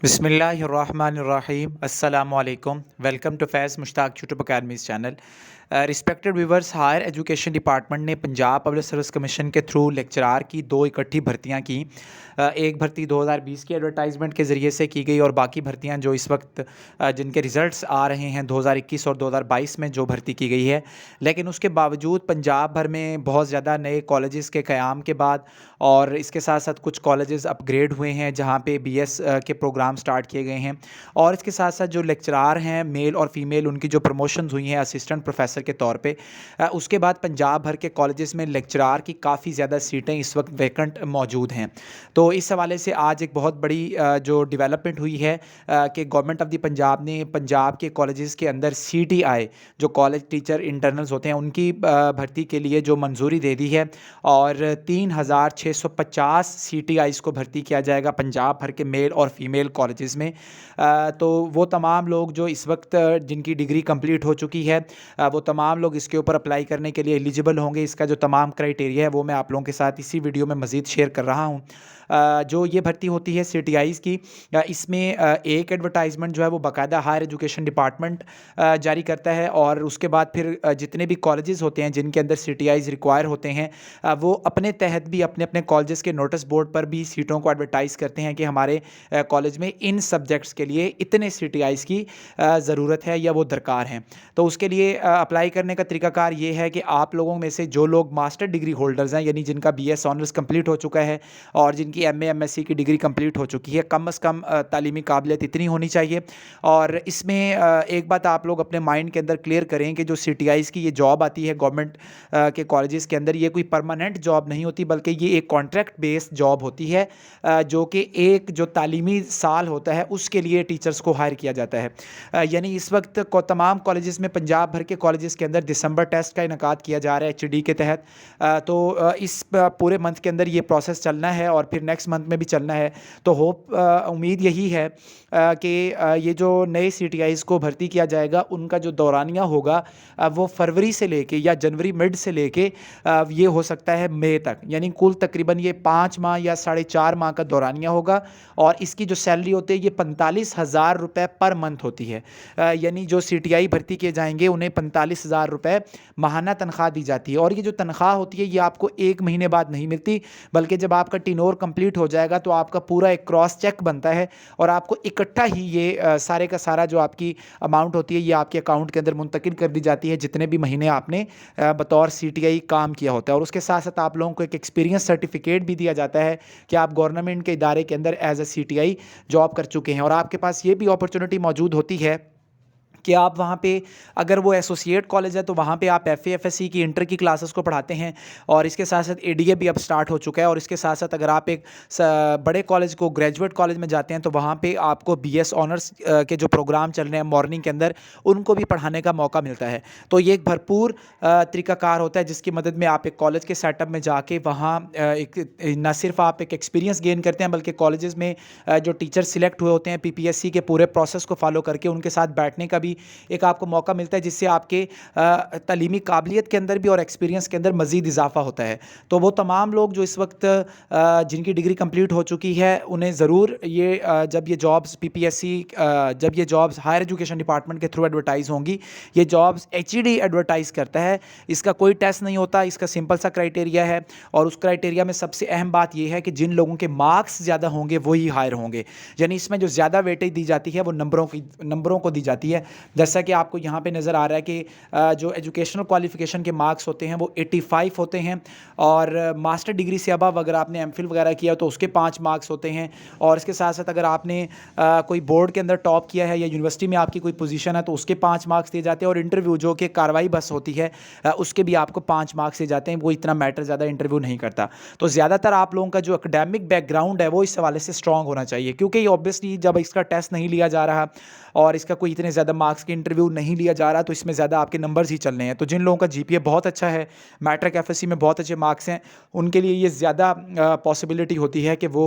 बिस्मिल्लाहिर्रहमानिर्रहीम अस्सलामुअलैकुम। Welcome to Faiz Mushtaq YouTube academy's channel. Respected viewers, higher education department ने Punjab public service commission के through lecturer की दो इकट्ठी भर्तियां की। एक भर्ती 2020 की एडवर्टाइजमेंट के ज़रिए से की गई और बाकी भर्तियां जो इस वक्त जिनके रिज़ल्ट्स आ रहे हैं 2021 और 2022 में जो भर्ती की गई है। लेकिन उसके बावजूद पंजाब भर में बहुत ज़्यादा नए कॉलेजेस के क़याम के बाद और इसके साथ साथ कुछ कॉलेजेस अपग्रेड हुए हैं जहाँ पे बीएस के प्रोग्राम स्टार्ट किए गए हैं। और इसके साथ साथ जो लेक्चरार हैं मेल और फीमेल, उनकी जो प्रमोशंस हुई हैं असिस्टेंट प्रोफेसर के तौर पे, उसके बाद पंजाब भर के कॉलेजेस में लेक्चरार की काफ़ी ज़्यादा सीटें इस वक्त वैकेंट मौजूद हैं। तो इस हवाले से आज एक बहुत बड़ी जो डेवलपमेंट हुई है कि गवर्नमेंट ऑफ द पंजाब ने पंजाब के कॉलेजेस के अंदर सीटीआई जो कॉलेज टीचर इंटरनल्स होते हैं उनकी भर्ती के लिए जो मंजूरी दे दी है और 3650 सीटीआईज़ को भर्ती किया जाएगा पंजाब भर के मेल और फीमेल कॉलेजेस में। तो वो तमाम लोग जो इस वक्त जिनकी डिग्री कंप्लीट हो चुकी है वो तमाम लोग इसके ऊपर अप्लाई करने के लिए एलिजिबल होंगे। इसका जो तमाम क्राइटेरिया है वो मैं आप लोगों के साथ इसी वीडियो में मज़ीद शेयर कर रहा हूँ। जो ये भर्ती होती है सीटीआईज़ की, इसमें एक एडवर्टाइजमेंट जो है वो बाकायदा हायर एजुकेशन डिपार्टमेंट जारी करता है और उसके बाद फिर जितने भी कॉलेजेस होते हैं जिनके अंदर सीटीआईज़ रिक्वायर होते हैं वो अपने तहत भी अपने अपने कॉलेजेस के नोटिस बोर्ड पर भी सीटों को एडवर्टाइज़ करते हैं कि हमारे कॉलेज में इन सब्जेक्ट्स के लिए इतने सीटीआईज़ की ज़रूरत है या वो दरकार हैं। तो उसके लिए अप्लाई करने का तरीकाकार ये है कि आप लोगों में से जो लोग मास्टर डिग्री होल्डर्स हैं, यानी जिनका बीएस ऑनर्स कंप्लीट हो चुका है और जिनकी एमए एमएससी की डिग्री कंप्लीट हो चुकी है, कम से कम तालीमी काबिलियत इतनी होनी चाहिए। और इसमें एक बात आप लोग अपने माइंड के अंदर क्लियर करें कि जो सीटीआईज़ की ये जॉब आती है गवर्नमेंट के कॉलेजेस के अंदर, ये कोई परमानेंट जॉब नहीं होती बल्कि ये एक कॉन्ट्रैक्ट बेस्ड जॉब होती है जो कि एक जो तालीमी साल होता है उसके लिए टीचर्स को हायर किया जाता है। यानी इस वक्त को तमाम कॉलेजेस में, पंजाब भर के कॉलेजेस के अंदर दिसंबर टेस्ट का इनकाद किया जा रहा है एचडी के तहत। तो इस पूरे मंथ के अंदर ये प्रोसेस चलना है और फिर नेक्स्ट मंथ में भी चलना है। तो उम्मीद यही है कि ये जो नए सीटीआईज़ को भर्ती किया जाएगा उनका जो दौरानिया होगा वो फरवरी से लेके या जनवरी मिड से लेके ये हो सकता है मई तक, यानी कुल तकरीबन ये 5 माह या 4.5 माह का दौरानिया होगा। और इसकी जो सैलरी होती है ये 45,000 रुपये पर मंथ होती है। यानी जो सीटीआई भर्ती किए जाएंगे उन्हें 45,000 रुपये माहाना तनख्वाह दी जाती है। और ये जो तनख्वाह होती है ये आपको 1 महीने बाद नहीं मिलती, बल्कि जब आपका टिनोर कंप्लीट हो जाएगा तो आपका पूरा एक क्रॉस चेक बनता है और आपको इकट्ठा ही ये सारे का सारा जो आपकी अमाउंट होती है ये आपके अकाउंट के अंदर मुंतकिल कर दी जाती है जितने भी महीने आपने बतौर सीटीआई काम किया होता है। और उसके साथ साथ आप लोगों को एक एक्सपीरियंस सर्टिफिकेट भी दिया जाता है कि आप गवर्नमेंट के इदारे के अंदर एज ए सीटीआई जॉब कर चुके हैं। और आपके पास ये भी अपॉर्चुनिटी मौजूद होती है कि आप वहाँ पे, अगर वो एसोसिएट कॉलेज है तो वहाँ पे आप एफए एफएससी की इंटर की क्लासेस को पढ़ाते हैं। और इसके साथ साथ एडीए भी अब स्टार्ट हो चुका है। और इसके साथ साथ अगर आप एक बड़े कॉलेज को, ग्रेजुएट कॉलेज में जाते हैं तो वहाँ पे आपको बीएस ऑनर्स के जो प्रोग्राम चल रहे हैं मॉर्निंग के अंदर उनको भी पढ़ाने का मौका मिलता है। तो ये एक भरपूर तरीक़ाकार होता है जिसकी मदद में आप एक कॉलेज के सेटअप में जाके वहाँ एक न सिर्फ आप एक एक्सपीरियंस गेन करते हैं बल्कि कॉलेजेस में जो टीचर सिलेक्ट हुए होते हैं पीपीएससी के पूरे प्रोसेस को फॉलो करके उनके साथ बैठने का भी एक आपको मौका मिलता है जिससे आपके तालीमी काबिलियत के अंदर भी और एक्सपीरियंस के अंदर मज़ीद इजाफा होता है। तो वो तमाम लोग जो इस वक्त जिनकी डिग्री कंप्लीट हो चुकी है उन्हें ज़रूर ये जब ये जॉब्स पीपीएससी जब ये जॉब्स हायर एजुकेशन डिपार्टमेंट के थ्रू एडवर्टाइज़ होंगी, ये जॉब्स एचईडी एडवर्टाइज़ करता है। इसका कोई टेस्ट नहीं होता, इसका सिंपल सा क्राइटेरिया है। और उस क्राइटेरिया में सबसे अहम बात यह है कि जिन लोगों के मार्क्स ज़्यादा होंगे वही हायर होंगे। यानी इसमें जो ज़्यादा वेटेज दी जाती है वो नंबरों को दी जाती है। जैसा कि आपको यहाँ पे नज़र आ रहा है कि जो एजुकेशनल क्वालिफ़िकेशन के मार्क्स होते हैं वो 85 होते हैं। और मास्टर डिग्री से अबव अगर आपने एमफिल वगैरह किया तो उसके 5 मार्क्स होते हैं। और इसके साथ साथ अगर आपने कोई बोर्ड के अंदर टॉप किया है या यूनिवर्सिटी में आपकी कोई पोजीशन है तो उसके 5 मार्क्स दिए जाते हैं। और इंटरव्यू जो कि कार्रवाई बस होती है उसके भी आपको 5 मार्क्स दिए जाते हैं। वो इतना मैटर ज़्यादा इंटरव्यू नहीं करता। तो ज़्यादातर आप लोगों का जो एकेडमिक बैकग्राउंड है वो इस हवाले से स्ट्रॉन्ग होना चाहिए, क्योंकि ये ऑब्वियसली जब इसका टेस्ट नहीं लिया जा रहा और इसका कोई इतने ज़्यादा मार्क्स के इंटरव्यू नहीं लिया जा रहा, तो इसमें ज़्यादा आपके नंबर्स ही चलने हैं। तो जिन लोगों का जीपीए बहुत अच्छा है, मैट्रिक एफएससी में बहुत अच्छे मार्क्स हैं, उनके लिए ये ज़्यादा पॉसिबिलिटी होती है कि वो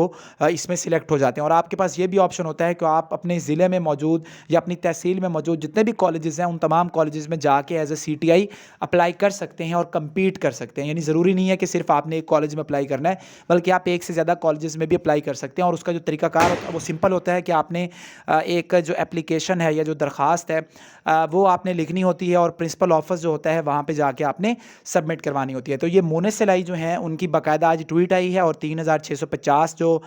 इसमें सिलेक्ट हो जाते हैं। और आपके पास ये भी ऑप्शन होता है कि आप अपने ज़िले में मौजूद या अपनी तहसील में मौजूद जितने भी कॉलेजेस हैं, उन तमाम कॉलेजेस में जाके एज ए सीटीआई अप्लाई कर सकते हैं और कम्पीट कर सकते हैं। यानी ज़रूरी नहीं है कि सिर्फ आपने एक कॉलेज में अप्लाई करना है, बल्कि आप एक से ज़्यादा कॉलेजेस में भी अप्लाई कर सकते हैं। और उसका जो तरीकाकार होता है वो सिंपल होता है कि आपने एक जो एप्लीकेशन है या जो दरख्वास्त है वो आपने लिखनी होती है, और प्रिंसिपल ऑफिस जो होता है वहाँ पे जाके आपने सबमिट करवानी होती है। तो ये मोनेस सिलाई जो हैं उनकी बाकायदा आज ट्वीट आई है, और 3650 जो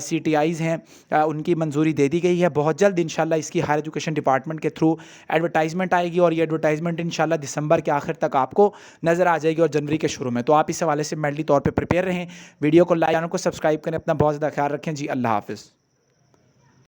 सीटीआईज़ हैं उनकी मंजूरी दे दी गई है। बहुत जल्द इंशाल्लाह इसकी हायर एजुकेशन डिपार्टमेंट के थ्रू एडवर्टाइजमेंट आएगी, और ये एडवर्टाइजमेंट इंशाल्लाह दिसंबर के आखिर तक आपको नज़र आ जाएगी और जनवरी के शुरू में। तो आप इस हवाले से मेंटली तौर पर प्रिपेयर रहें। वीडियो को लाइक, चैनल को सब्सक्राइब करें, अपना बहुत ज़्यादा ख्याल रखें जी। अल्लाह हाफ़िज़।